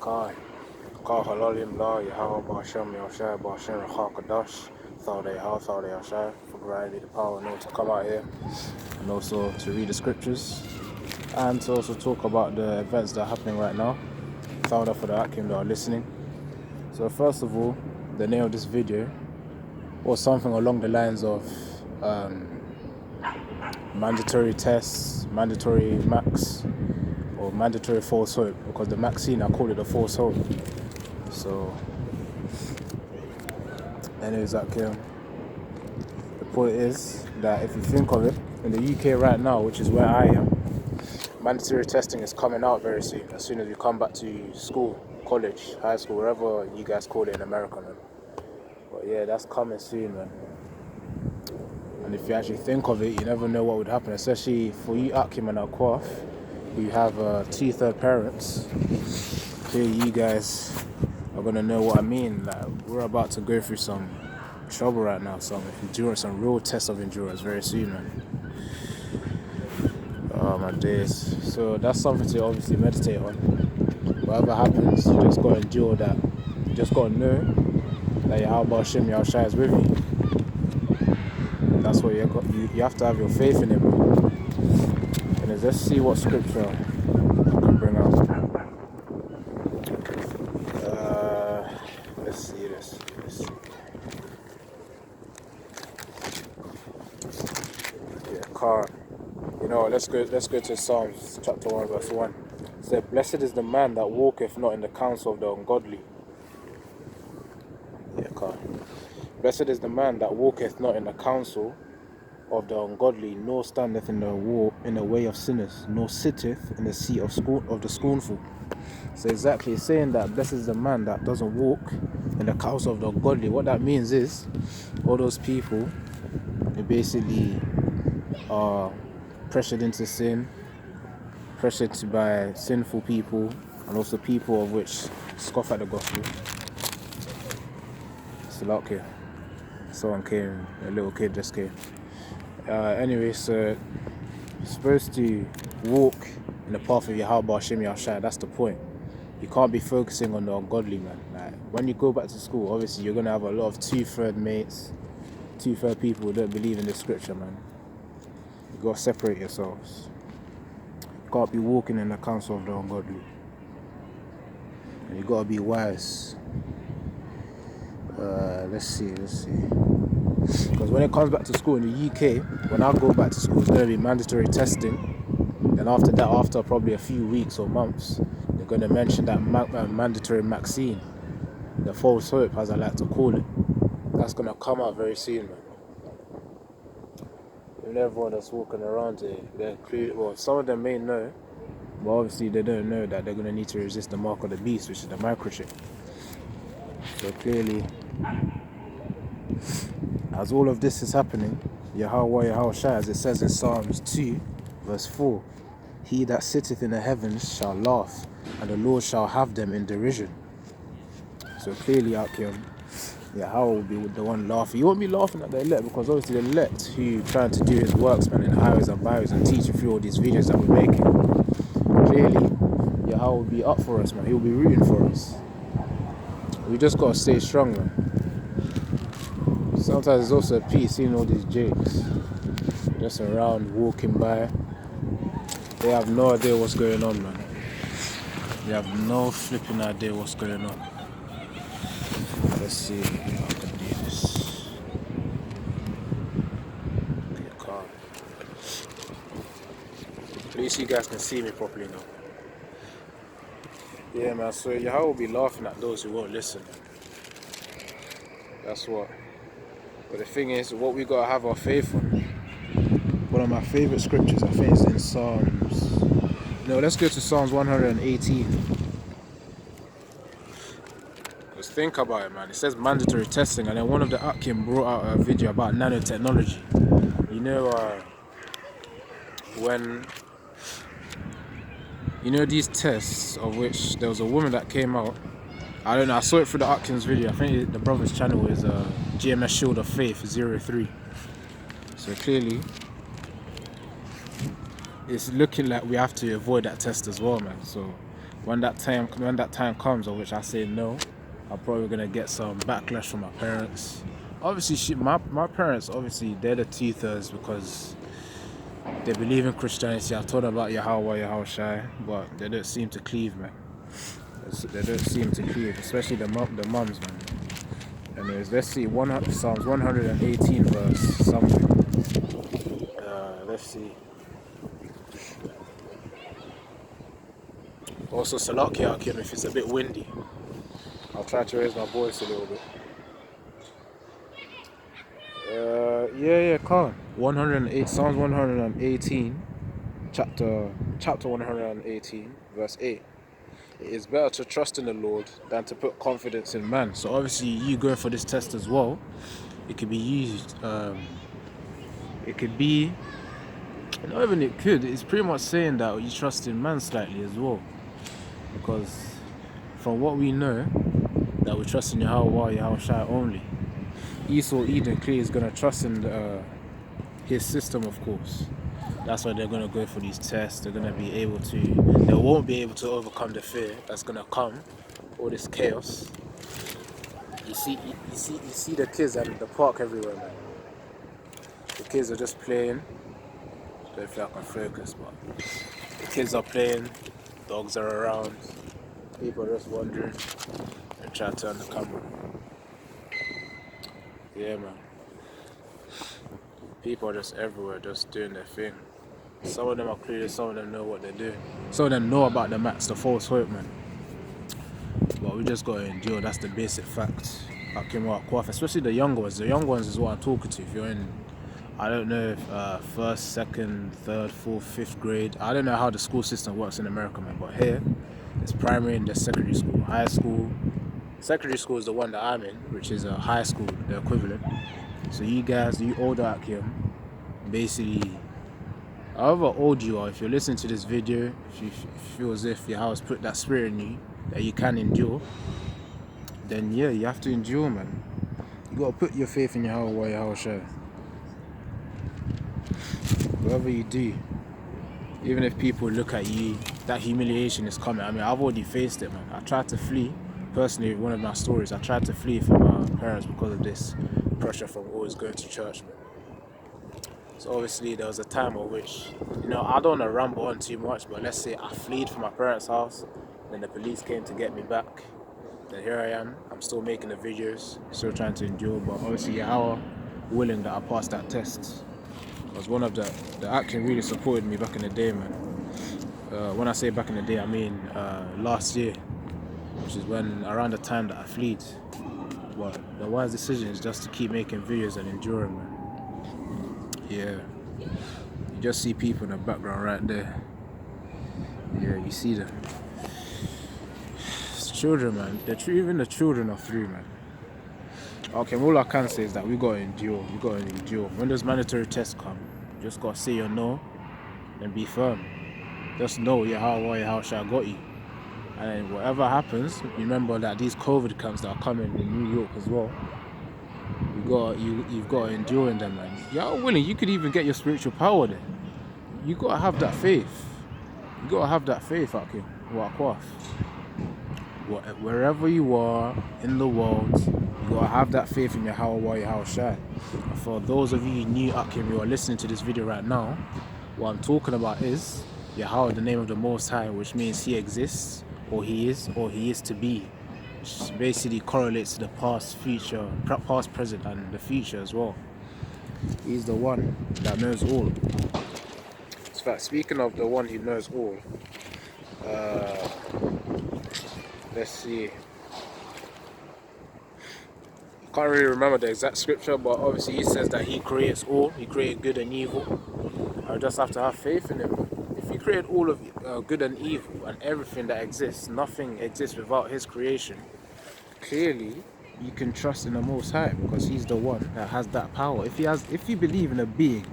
Kai Halalim La Yahawah Bashem Yashai Bashem Hakadash thought they Yashai for granting the power and all to come out here and also to read the scriptures and to also talk about the events that are happening right now. Thought for the Akim that are listening. So first of all, the name of this video was something along the lines of mandatory tests, mandatory max, or mandatory false hope, because the vaccine, I call it a false hope. So anyways, the point is that if you think of it, in the UK right now, which is where I am, mandatory testing is coming out very soon, as soon as you come back to school, college, high school, wherever you guys call it in America, man. But yeah, that's coming soon, man. And if you actually think of it, you never know what would happen, especially for you Akim and Akwaf, who have 2/3 parents. Clearly you guys are going to know what I mean. Like, we're about to go through some trouble right now, some endurance, some real test of endurance very soon, man. Oh my days. So that's something to obviously meditate on. Whatever happens, you just got to endure that. You just got to know that Yahawah Hashem Yahushua is with you. That's what you have to have your faith in him. And let's see what scripture I can bring out. Let's see this. Yeah, car. You know, let's go to Psalms chapter 1 verse 1. It said, "Blessed is the man that walketh not in the counsel of the ungodly." Yeah, car. "Blessed is the man that walketh not in the counsel of the ungodly, nor standeth in the way of sinners, nor sitteth in the seat of the scornful." So exactly, it's saying that blessed is the man that doesn't walk in the counsel of the ungodly. What that means is, all those people, they basically are pressured into sin, pressured by sinful people, and also people of which scoff at the gospel. It's like here. Someone came, a little kid just came. Anyway, so you're supposed to walk in the path of Yahawah Hashem Yahushua. That's the point. You can't be focusing on the ungodly, man. Like, when you go back to school, obviously you're gonna have a lot of 2/3 mates, 2/3 people who don't believe in the scripture, man. You gotta separate yourselves. You can't be walking in the counsel of the ungodly. And you gotta be wise. Let's see. Because when it comes back to school in the UK, when I go back to school, it's going to be mandatory testing. And after that, after probably a few weeks or months, they're going to mention that mandatory vaccine, the false hope, as I like to call it. That's going to come out very soon, man. And everyone that's walking around here, they're included. Well, some of them may know, but obviously they don't know that they're going to need to resist the mark of the beast, which is the microchip. So clearly, as all of this is happening, Yahawah, as it says in Psalms 2 verse 4, "He that sitteth in the heavens shall laugh, and the Lord shall have them in derision." So clearly out here, Yahawah will be the one laughing. You won't be laughing at the elect, because obviously the elect who trying to do his works, man, in highways and byways and teaching through all these videos that we're making. Clearly, Yahawah will be up for us, man. He will be rooting for us. We just gotta stay strong, man. Sometimes it's also a peace seeing all these jakes just around, walking by. They have no idea what's going on, man. They have no flipping idea what's going on. Let's see if I can do this. Okay, calm. At least you guys can see me properly now. Yeah, man, so Yahawah will be laughing at those who won't listen. That's what. But the thing is, what we gotta have our faith on. One of my favorite scriptures, I think, is in Psalms. No, let's go to Psalms 118. Just think about it, man. It says mandatory testing, and then one of the Akim brought out a video about nanotechnology. You know, when you know these tests, of which there was a woman that came out. I don't know, I saw it through the Atkins video. I think the brother's channel is GMS Shield of Faith 03. So clearly, it's looking like we have to avoid that test as well, man. So when that time comes, of which I say no, I'm probably gonna get some backlash from my parents. Obviously, my parents, obviously, they're the teethers because they believe in Christianity. I've told them about Yahawah, Yahawah, but they don't seem to cleave, man. They don't seem to cleave, especially the mums, man. Anyways, let's see, Psalms 118 verse something. Let's see. Also, Salakia Akim, if it's a bit windy, I'll try to raise my voice a little bit. Come. 108, Psalms 118, chapter 118, verse 8. It is better to trust in the Lord than to put confidence in man. So obviously, you going for this test as well. It could be used. It could be. Not even it could. It's pretty much saying that you trust in man slightly as well, because from what we know, that we trust in Yahawah, Yahawah only. Esau, Eden, clearly is gonna trust in his system, of course. That's why they're gonna go for these tests. They're gonna be able to. They won't be able to overcome the fear that's gonna come, all this chaos. You see the kids at the park everywhere, man. The kids are just playing. I don't feel like I can focus, but the kids are playing. Dogs are around. People are just wandering and try to turn the camera. Yeah, man. People are just everywhere, just doing their thing. Some of them are clueless, some of them know what they're doing. Some of them know about the max, the false hope, man. But we just gotta endure, that's the basic fact. Especially the young ones. The young ones is what I'm talking to. If you're in, I don't know if first, second, third, fourth, fifth grade. I don't know how the school system works in America, man. But here, it's primary and there's secondary school, high school. Secondary school is the one that I'm in, which is a high school, the equivalent. So you guys, you older Akim, basically, however old you are, if you're listening to this video, if you feel as if Yahawah has put that spirit in you that you can endure, then yeah, you have to endure, man. You gotta put your faith in Yahawah, Yahawah. Whatever you do, even if people look at you, that humiliation is coming. I mean, I've already faced it, man. I tried to flee. Personally, one of my stories, I tried to flee from my parents because of this pressure from always going to church, man. So obviously there was a time of which, I don't want to ramble on too much, but let's say I fled from my parents' house, then the police came to get me back. Then here I am, I'm still making the videos, still trying to endure, but obviously Yahawah willing that I passed that test. Was one of the Action really supported me back in the day, man. When I say back in the day, I mean last year, which is around the time that I fled. But the wise decision is just to keep making videos and enduring, man. Yeah, you just see people in the background right there. Yeah, you see them. It's children, man. Even the children are through, man. Okay, all I can say is that we gotta endure. We gotta endure. When those mandatory tests come, you just gotta say your no and be firm. Just know Yahawah, I got you. And then whatever happens, remember that these COVID camps that are coming in New York as well. You've got to endure in them, man. You're willing. You could even get your spiritual power there. You gotta have that faith. You gotta have that faith, Akim. Wherever you are in the world, you gotta have that faith in Yahawah, Yahawah. And for those of you new Akim who are listening to this video right now, what I'm talking about is Yahawah, the name of the Most High, which means He exists, or He is to be. Which basically correlates to the past, present, and the future as well. He's the one that knows all. In fact, speaking of the one who knows all, let's see. I can't really remember the exact scripture, but obviously he says that He creates all. He created good and evil. I just have to have faith in Him. If He created all of good and evil and everything that exists, nothing exists without His creation. Clearly, you can trust in the Most High because He's the one that has that power. If you believe in a being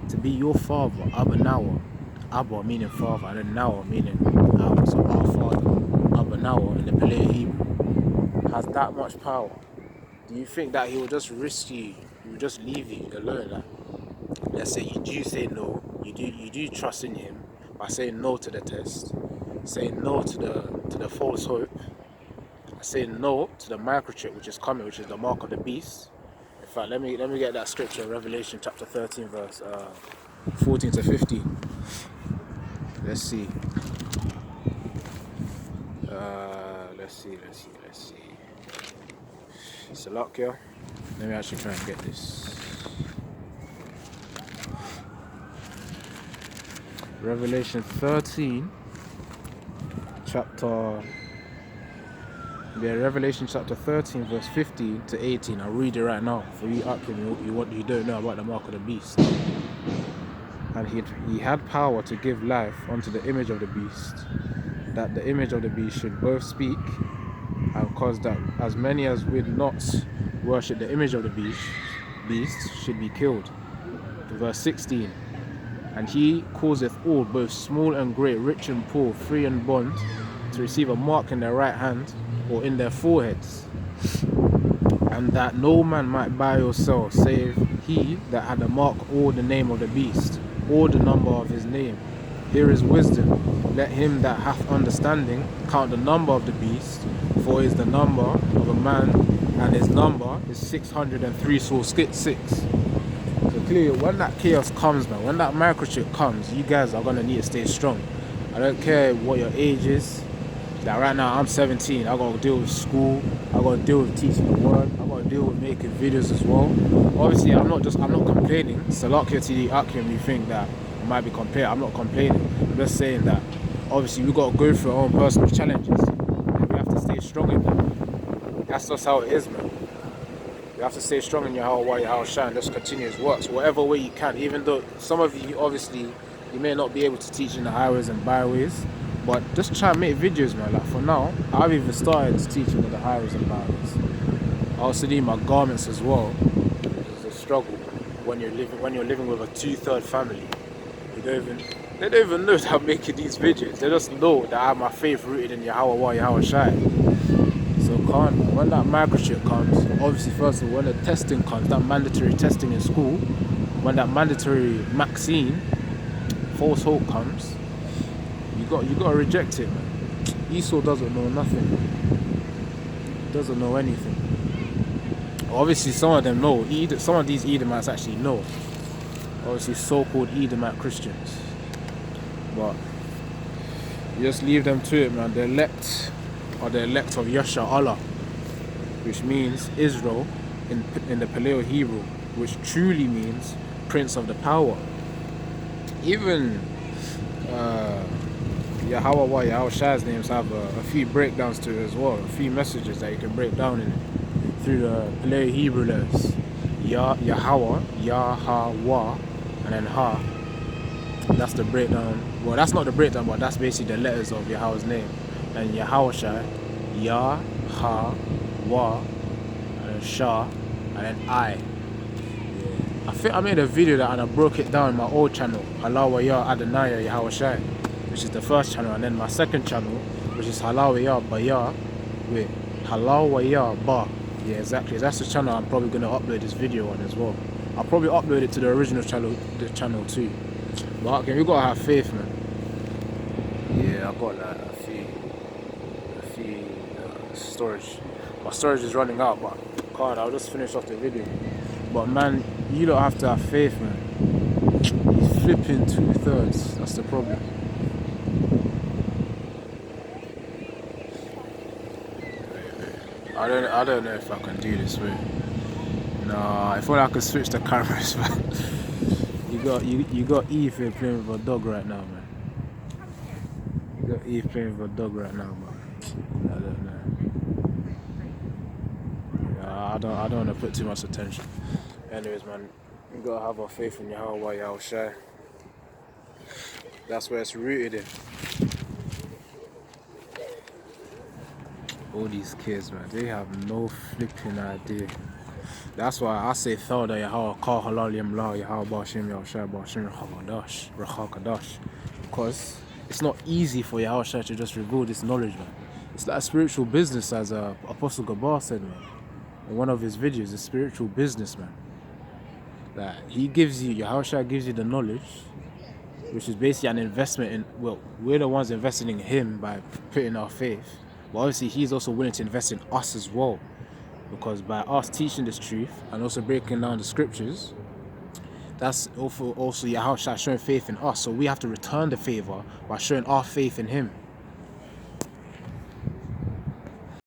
to be your father, Abba meaning father, and then Nawa meaning our, so our father, Abba Nawa in the Paleo Hebrew, has that much power. Do you think that He will just risk you? He will just leave you alone? Let's say you do say no, you do trust in Him by saying no to the test. saying no to the false hope, saying no to the microchip which is coming, which is the mark of the beast. In fact, let me get that scripture, Revelation chapter 13, verse 14 to 15. Let's see. Let's see. Salakia. Let me actually try and get this. Revelation 13, Revelation chapter 13, verse 15 to 18. I'll read it right now for you, Akim, you don't know about the mark of the beast. And he had power to give life unto the image of the beast, that the image of the beast should both speak, and cause that as many as would not worship the image of the beast should be killed. Verse 16. And he causeth all, both small and great, rich and poor, free and bond, to receive a mark in their right hand or in their foreheads, and that no man might buy or sell, save he that had a mark or the name of the beast, or the number of his name. Here is wisdom. Let him that hath understanding count the number of the beast, for it is the number of a man, and his number is 603 6. So clearly, when that chaos comes, man, when that microchip comes, you guys are gonna need to stay strong. I don't care what your age is. Like right now, I'm 17. I gotta deal with school. I gotta deal with teaching the word. I gotta deal with making videos as well. Obviously, I'm not complaining. Salakia TD Akim, you think that I might be complaining. I'm not complaining. I'm just saying that obviously we gotta go through our own personal challenges. And we have to stay strong in them. That's just how it is, man. You have to stay strong in your Yahawah, Shah, and just continue his works, whatever way you can. Even though some of you, obviously, you may not be able to teach in the highways and byways, but just try and make videos, man. Like for now, I've even started teaching in the highways and byways. I also need my garments as well. It's a struggle when you're living with a 2/3 family. They don't even know that I'm making these videos. They just know that I have my faith rooted in Yahawah, Shah. So when that microchip comes, obviously first of all, when the testing comes, that mandatory testing in school, when that mandatory vaccine, false hope comes, you got to reject it, man. Esau doesn't know nothing. He doesn't know anything. Obviously some of them know. Some of these Edomites actually know. Obviously so-called Edomite Christians. But you just leave them to it, man. They're elect, or the elect of Yasha Allah, which means Israel in the Paleo Hebrew, which truly means Prince of the Power. Even Yahawah, Shah's names have a few breakdowns to it as well, a few messages that you can break down in it through the Paleo Hebrew letters. Yahawah, and then Ha. That's the breakdown. Well, that's not the breakdown, but that's basically the letters of Yahweh's name. And Yahawah Shah, Yah, Ha, Wa, and then Shah, and then I. I think I made a video that and I broke it down in my old channel, Halawa Yah Adonai Yahawah Shah, which is the first channel, and then my second channel, which is Halawa Yah Ba with Halawa Yah Ba. Yeah, exactly. That's the channel I'm probably gonna upload this video on as well. I'll probably upload it to the original channel too. But okay, we gotta have faith, man. Yeah, I got like a few storage. My storage is running out, but God, I'll just finish off the video. But man, you don't have to have faith, man. He's flipping 2/3. That's the problem. I don't know if I can do this way. Nah, I thought I could switch the cameras, man. You got Eve here playing with a dog right now, man. You got Eve playing with a dog right now, man. I don't know. Yeah, I don't want to put too much attention. Anyways, man, you gotta have our faith in Yahawah, Shah. That's where it's rooted in. All these kids, man, they have no flipping idea. That's why I say Thawda Yahawah Ka Halal Yamla Yahawah Bashim Yahshah Bashim Rakhakadash. Because it's not easy for Yahawah to just reveal this knowledge, man. It's like a spiritual business, as Apostle Gabar said, man. In one of his videos, a spiritual business, man. That he gives you, Yahawah gives you the knowledge, which is basically an investment in, well, we're the ones investing in him by putting our faith, but obviously he's also willing to invest in us as well, because by us teaching this truth and also breaking down the scriptures, that's also Yahawah showing faith in us. So we have to return the favor by showing our faith in him.